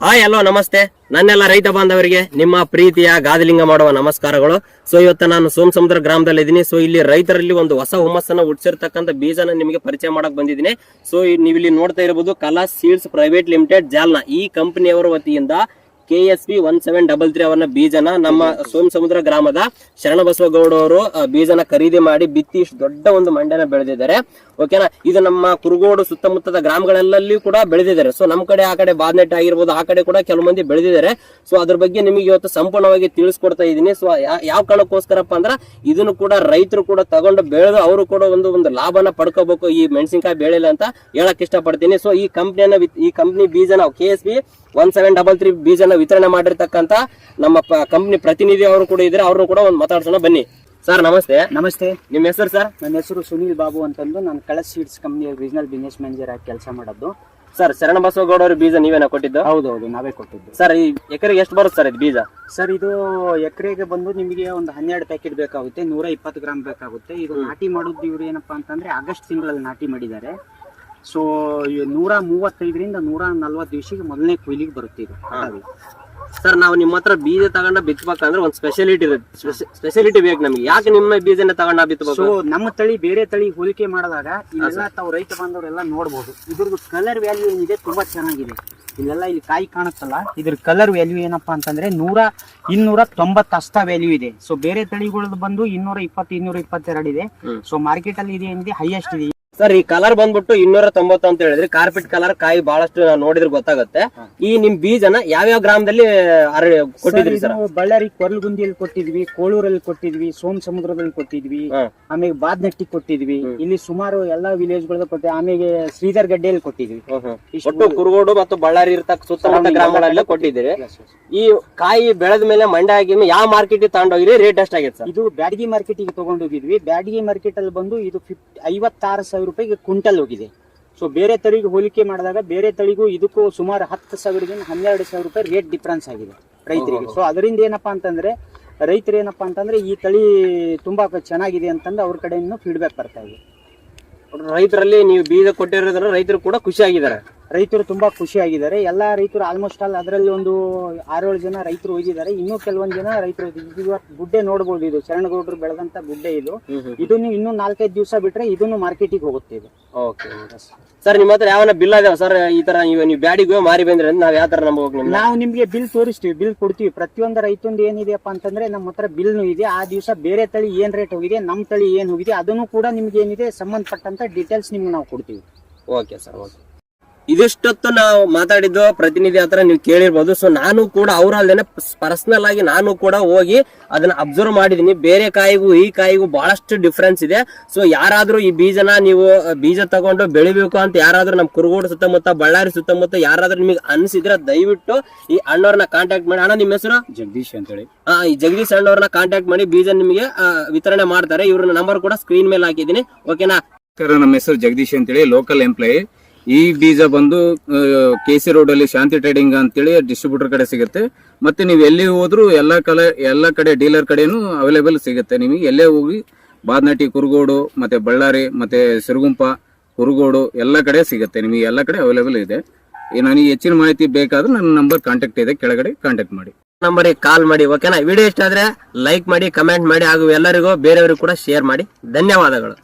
Hi hello ನಮಸ್ತೆ ನನ್ನೆಲ್ಲ ರೈತ ಬಾಂಧವರಿಗೆ ನಿಮ್ಮ ಪ್ರೀತಿಯ ಗಾದಿಲಿಂಗ ಮಾಡುವ ನಮಸ್ಕಾರಗಳು. ಸೊ ಇವತ್ತು ನಾನು ಸೋಮಸಮುದ್ರ ಗ್ರಾಮದಲ್ಲಿ ಇದ್ದೀನಿ. ಸೊ ಇಲ್ಲಿ ರೈತರಲ್ಲಿ ಒಂದು ಹೊಸ ಹುಮ್ಮಸ್ಸನ್ನ ಹುಟ್ಟಿಸಿರ್ತಕ್ಕಂಥ ಬೀಜನ ನಿಮಗೆ ಪರಿಚಯ ಮಾಡಕ್ ಬಂದಿದ್ದೀನಿ. ಸೊ ನೀವು ಇಲ್ಲಿ ನೋಡ್ತಾ ಇರಬಹುದು ಕಲಾ ಸೀಡ್ಸ್ ಪ್ರೈವೇಟ್ ಲಿಮಿಟೆಡ್ ಜಾಲ್ನಾ ಈ ಕಂಪನಿಯವರ ವತಿಯಿಂದ KSP 1733 ಅವರ ಬೀಜನ ನಮ್ಮ ಸೋಮಸಮುದ್ರ ಗ್ರಾಮದ ಶರಣಬಸವಗೌಡ ಅವರು ಬೀಜನ ಖರೀದಿ ಮಾಡಿ ಬಿತ್ತಿ ಇಷ್ಟು ದೊಡ್ಡ ಒಂದು ಮಂಡ್ಯನ ಬೆಳೆದಿದ್ದಾರೆ. ಓಕೆನಾ, ಇದು ನಮ್ಮ ಕುರುಗೋಡು ಸುತ್ತಮುತ್ತದ ಗ್ರಾಮಗಳಲ್ಲೂ ಕೂಡ ಬೆಳೆದಿದ್ದಾರೆ. ಸೊ ನಮ್ಮ ಕಡೆ ಆ ಕಡೆ ಬಾದ್ನೆಟ್ ಆಗಿರ್ಬೋದು, ಆ ಕಡೆ ಕೂಡ ಕೆಲವು ಮಂದಿ ಬೆಳೆದಿದ್ದಾರೆ. ಸೊ ಅದ್ರ ಬಗ್ಗೆ ನಿಮಗೆ ಇವತ್ತು ಸಂಪೂರ್ಣವಾಗಿ ತಿಳಿಸ್ಕೊಡ್ತಾ ಇದ್ದೀನಿ. ಸೊ ಯಾವ ಕಾರಣಕ್ಕೋಸ್ಕರಪ್ಪ ಅಂದ್ರೆ ಇದನ್ನು ಕೂಡ ರೈತರು ಕೂಡ ತಗೊಂಡು ಬೆಳೆದು ಅವರು ಕೂಡ ಒಂದು ಲಾಭನ ಪಡ್ಕೋಬೇಕು ಈ ಮೆಣಸಿನಕಾಯಿ ಬೆಳೆಯಲ್ಲ ಅಂತ ಹೇಳಕ್ ಇಷ್ಟಪಡ್ತೀನಿ. ಸೊ ಈ ಕಂಪ್ನಿ ಬೀಜನ KSP 1733 ಬೀಜನ ವಿತರಣೆ ಮಾಡಿರ್ತಕ್ಕಂತ ನಮ್ಮ ಕಂಪ್ನಿ ಪ್ರತಿನಿಧಿ ಅವರು ಕೂಡ ಇದ್ರೆ ಅವ್ರನ್ನು ಕೂಡ ಒಂದು ಮಾತಾಡ್ಸೋಣ ಬನ್ನಿ. ಸರ್ ನಮಸ್ತೆ. ನಮಸ್ತೆ. ನಿಮ್ಮ ಹೆಸರು ಸರ್? ನನ್ನ ಹೆಸರು ಸುನೀಲ್ ಬಾಬು ಅಂತಂದು, ನಾನು ಕಳಸ್ seeds company regional business manager ಆಗಿ ಕೆಲಸ ಮಾಡೋದು. ಸರ್ ಶರಣಬಸವಗೌಡ ಅವ್ರ ಬೀಜ ನೀವೇನ ಕೊಟ್ಟಿದ್ದು? ಹೌದೌದು, ನಾವೇ ಕೊಟ್ಟಿದ್ದು. ಸರ್ ಈ ಎಕರೆಗೆ ಎಷ್ಟು ಬರುತ್ತೆ ಸರ್ ಇದು ಬೀಜ? ಸರ್ ಇದು ಎಕರೆಗೆ ಬಂದು ನಿಮಗೆ ಒಂದು 12 ಪ್ಯಾಕೆಟ್ ಬೇಕಾಗುತ್ತೆ, 120 ಗ್ರಾಮ್ ಬೇಕಾಗುತ್ತೆ. ಇದು ನಾಟಿ ಮಾಡೋದು ಇವ್ರು ಏನಪ್ಪಾ ಅಂತಂದ್ರೆ ಆಗಸ್ಟ್ ತಿಂಗಳಲ್ಲಿ ನಾಟಿ ಮಾಡಿದ್ದಾರೆ. ಸೊ 135ರಿಂದ 140 ದಿವಸಕ್ಕೆ ಮೊದಲನೇ ಕೊಯ್ಲಿಗೆ ಬರುತ್ತೆ ಇದು. ಸರ್ ನಾವು ನಿಮ್ಮ ಹತ್ರ ಬೀಜ ತಗೊಂಡ ಬಿತ್ತಬೇಕಂದ್ರೆ ಒಂದು ಸ್ಪೆಷಾಲಿಟಿ ಬೇಕು ನಮ್ಗೆ. ಯಾಕೆ ನಿಮ್ಮ ಬೀಜನ ತಗೊಂಡ ಬಿತ್ತಬೇಕು? ಸೊ ನಮ್ಮ ತಳಿ ಬೇರೆ ತಳಿ ಹೋಲಿಕೆ ಮಾಡಿದಾಗ ಇಲ್ಲೆಲ್ಲ ತಾವು ರೈತ ಬಾಂಧವರೆಲ್ಲ ನೋಡ್ಬೋದು, ಇದ್ರದ್ದು ಕಲರ್ ವ್ಯಾಲ್ಯೂ ಏನಿದೆ ತುಂಬಾ ಚೆನ್ನಾಗಿದೆ. ಇಲ್ಲೆಲ್ಲ ಇಲ್ಲಿ ಕಾಯಿ ಕಾಣುತ್ತಲ್ಲ, ಇದ್ರ ಕಲರ್ ವ್ಯಾಲ್ಯೂ ಏನಪ್ಪಾ ಅಂತಂದ್ರೆ 290 ಅಷ್ಟ ವ್ಯಾಲ್ಯೂ ಇದೆ. ಸೊ ಬೇರೆ ತಳಿಗಳದ್ದು ಬಂದು 220 222 ಇದೆ. ಸೊ ಮಾರ್ಕೆಟ್ ಅಲ್ಲಿ ಇದೆ ಏನಿದೆ ಹೈಯೆಸ್ಟ್ ಇದೆ. ಸರ್ ಈ ಕಲರ್ ಬಂದ್ಬಿಟ್ಟು 290 ಅಂತ ಹೇಳಿದ್ರೆ ಕಾರ್ಪೆಟ್ ಕಲರ್ ಕಾಯಿ ಬಹಳಷ್ಟು ನೋಡಿದ್ರೆ ಗೊತ್ತಾಗುತ್ತೆ. ಈ ನಿಮ್ ಬೀಜನ ಯಾವ್ಯಾವ ಗ್ರಾಮದಲ್ಲಿ ಕೊಟ್ಟಿದ್ರಿ ಸರ್? ಬಳ್ಳಾರಿ ಕೊರ್ಲಗುಂದಿಯಲ್ಲಿ ಕೊಟ್ಟಿದ್ವಿ, ಕೋಳೂರಲ್ಲಿ ಕೊಟ್ಟಿದ್ವಿ, ಸೋಮಸಮುದ್ರದಲ್ಲಿ ಕೊಟ್ಟಿದ್ವಿ, ಆಮೇಲೆ ಬಾದ್ನಟ್ಟಿ ಕೊಟ್ಟಿದ್ವಿ. ಇಲ್ಲಿ ಸುಮಾರು ಎಲ್ಲಾ ವಿಲೇಜ್ ಗಳದ್ದು ಕೊಟ್ಟಿದ್ವಿ. ಆಮೇಲೆ ಶ್ರೀಧರ್ ಗಡ್ಡೆಯಲ್ಲಿ ಕೊಟ್ಟಿದ್ವಿ. ಒಟ್ಟು ಕುರುಗೋಡು ಮತ್ತು ಬಳ್ಳಾರಿ ಇರತಕ್ಕ ಸುತ್ತಮುತ್ತ ಗ್ರಾಮಗಳೆಲ್ಲ ಕೊಟ್ಟಿದ್ದೀರಿ. ಈ ಕಾಯಿ ಬೆಳೆದ ಮೇಲೆ ಮಂಡ್ಯ ಆಗಿ ಯಾವ ಮಾರ್ಕೆಟ್ ತಗೊಂಡೋಗಿರಿ? ರೇಟ್ ಎಷ್ಟಾಗಿದೆ ಸರ್? ಇದು ಬ್ಯಾಡಗಿ ಮಾರ್ಕೆಟ್ ಗೆ ತಗೊಂಡೋಗಿದ್ವಿ. ಬ್ಯಾಡಗಿ ಮಾರ್ಕೆಟ್ ಅಲ್ಲಿ ಬಂದು ಇದು 56,000 ರೂಪಾಯಿಗೆ ಕ್ವಿಂಟಲ್ ಹೋಗಿದೆ. ಸೊ ಬೇರೆ ತಳಿಗೆ ಹೋಲಿಕೆ ಮಾಡಿದಾಗ ಬೇರೆ ತಳಿಗೂ ಇದಕ್ಕೂ ಸುಮಾರು 10,000ದಿಂದ 12,000 ರೂಪಾಯಿ ರೇಟ್ ಡಿಫ್ರೆನ್ಸ್ ಆಗಿದೆ ರೈತರಿಗೆ. ಸೊ ಅದರಿಂದ ಏನಪ್ಪಾ ಅಂತಂದ್ರೆ ರೈತರು ಏನಪ್ಪಾ ಅಂತಂದ್ರೆ ಈ ತಳಿ ತುಂಬಾ ಚೆನ್ನಾಗಿದೆ ಅಂತಂದು ಅವ್ರ ಕಡೆಯಿಂದ ಫೀಡ್ಬ್ಯಾಕ್ ಬರ್ತಾ ಇದೆ. ರೈತರಲ್ಲಿ ನೀವು ಬೀಜ ಕೊಟ್ಟಿರೋದ್ರ ರೈತರು ಕೂಡ ಖುಷಿ ಆಗಿದ್ದಾರೆ. ರೈತರು ತುಂಬಾ ಖುಷಿ ಆಗಿದ್ದಾರೆ. ಎಲ್ಲಾ ರೈತರು ಆಲ್ಮೋಸ್ಟ್ ಆಲ್ ಅದರಲ್ಲಿ ಒಂದು 6-7 ಜನ ರೈತರು ಹೋಗಿದ್ದಾರೆ. ಇನ್ನೂ ಕೆಲವೊಂದು ಜನ ರೈತರು ಗುಡ್ಡೆ ನೋಡಬಹುದು. ಇದು ಶರಣಗೌಡರು ಬೆಳೆದಂತ ಗುಡ್ಡೆ ಇದು. ಇದನ್ನು ಇನ್ನೂ 4-5 ದಿವಸ ಬಿಟ್ರೆ ಇದನ್ನು ಮಾರ್ಕೆಟಿಗೆ ಹೋಗುತ್ತೆ ಇದು. ಓಕೆ ಸರ್, ನಿಮ್ಮ ಹತ್ರ ಯಾವ ಬಿಲ್ ಅದಾವ ಸರ್? ಈ ತರ ನೀವು ಬ್ಯಾಡಿಗೆ ಮಾರಿ ಬಂದ್ರೆ ನಾವ್ ಯಾವ ತರ ನಂಬಬೇಕು? ನಾವು ನಿಮ್ಗೆ ಬಿಲ್ ತೋರಿಸ್ತೀವಿ, ಬಿಲ್ ಕೊಡ್ತೀವಿ. ಪ್ರತಿಯೊಂದು ರೈತಂದು ಏನಿದೆಯಪ್ಪ ಅಂತಂದ್ರೆ ನಮ್ಮ ಹತ್ರ ಬಿಲ್ನು ಇದೆ. ಆ ದಿವಸ ಬೇರೆ ತಳಿ ಏನ್ ರೇಟ್ ಹೋಗಿದೆ, ನಮ್ ತಳಿ ಏನ್ ಹೋಗಿದೆ ಅದನ್ನು ಕೂಡ ನಿಮ್ಗೆ ಏನಿದೆ ಸಂಬಂಧಪಟ್ಟಂತ ಡೀಟೇಲ್ಸ್ ನಿಮ್ಗೆ ನಾವು ಕೊಡ್ತೀವಿ. Okay sir, okay. ಇದಿಷ್ಟೊತ್ತು ನಾವು ಮಾತಾಡಿದ್ದು ಪ್ರತಿನಿಧಿ ಹತ್ರ ನೀವು ಕೇಳಿರ್ಬೋದು. ಸೊ ನಾನು ಕೂಡ ಅವರಲ್ಲೇನೆ ಪರ್ಸನಲ್ ಆಗಿ ನಾನು ಕೂಡ ಹೋಗಿ ಅದನ್ನ ಅಬ್ಸರ್ವ್ ಮಾಡಿದೀನಿ. ಬೇರೆ ಕಾಯಿಗೂ ಈ ಕಾಯಿಗೂ ಬಹಳಷ್ಟು ಡಿಫ್ರೆನ್ಸ್ ಇದೆ. ಸೊ ಯಾರಾದ್ರೂ ಈ ಬೀಜನ ನೀವು ಬೀಜ ತಗೊಂಡು ಬೆಳಿಬೇಕು ಅಂತ ಯಾರಾದ್ರೂ ನಮ್ ಕುರುಗೋಡು ಸುತ್ತಮುತ್ತ ಬಳ್ಳಾರಿ ಸುತ್ತಮುತ್ತ ಯಾರಾದ್ರೂ ನಿಮಗೆ ಅನ್ಸಿದ್ರೆ ದಯವಿಟ್ಟು ಈ ಅಣ್ಣವ್ರನ್ನ ಕಾಂಟ್ಯಾಕ್ಟ್ ಮಾಡಿ. ಅಣ್ಣ ನಿಮ್ಮ ಹೆಸರು? ಜಗದೀಶ್ ಅಂತ ಹೇಳಿ. ಈ ಜಗದೀಶ್ ಅಣ್ಣವ್ರನ್ನ ಕಾಂಟ್ಯಾಕ್ಟ್ ಮಾಡಿ ಬೀಜ ನಿಮಗೆ ವಿತರಣೆ ಮಾಡ್ತಾರೆ. ಇವ್ರ ನಂಬರ್ ಕೂಡ ಸ್ಕ್ರೀನ್ ಮೇಲೆ ಹಾಕಿದೀನಿ. ಓಕೆನಾ? ನಮ್ಮ ಹೆಸರು ಜಗದೀಶ್ ಅಂತೇಳಿ, ಲೋಕಲ್ ಎಂಪ್ಲಾಯಿ. ಈ ಬೀಜ ಬಂದು KC ರೋಡ್ ಅಲ್ಲಿ ಶಾಂತಿ ಟ್ರೇಡಿಂಗ್ ಅಂತೇಳಿ ಡಿಸ್ಟ್ರಿಬ್ಯೂಟರ್ ಕಡೆ ಸಿಗುತ್ತೆ. ಮತ್ತೆ ನೀವು ಎಲ್ಲಿ ಹೋದ್ರು ಎಲ್ಲ ಕಡೆ ಡೀಲರ್ ಕಡೆನೂ ಅವೈಲೇಬಲ್ ಸಿಗುತ್ತೆ. ನಿಮಗೆ ಎಲ್ಲೇ ಹೋಗಿ ಬಾದ್ನಟ್ಟಿ, ಕುರುಗೋಡು, ಮತ್ತೆ ಬಳ್ಳಾರಿ, ಮತ್ತೆ ಸಿರುಗುಂಪ, ಕುರುಗೋಡು ಎಲ್ಲ ಕಡೆ ಸಿಗುತ್ತೆ. ನಿಮಗೆ ಎಲ್ಲ ಕಡೆ ಅವೈಲೇಬಲ್ ಇದೆ. ನನಗೆ ಹೆಚ್ಚಿನ ಮಾಹಿತಿ ಬೇಕಾದ್ರೆ ನನ್ನ ನಂಬರ್ ಕಾಂಟ್ಯಾಕ್ಟ್ ಇದೆ, ಕೆಳಗಡೆ ಕಾಂಟ್ಯಾಕ್ಟ್ ಮಾಡಿ, ನಂಬರಿಗೆ ಕಾಲ್ ಮಾಡಿ. ಓಕೆನಾ? ವಿಡಿಯೋ ಇಷ್ಟ ಆದ್ರೆ ಲೈಕ್ ಮಾಡಿ, ಕಮೆಂಟ್ ಮಾಡಿ, ಹಾಗೂ ಎಲ್ಲರಿಗೂ ಬೇರೆಯವ್ರಿಗೂ ಕೂಡ ಶೇರ್ ಮಾಡಿ. ಧನ್ಯವಾದಗಳು.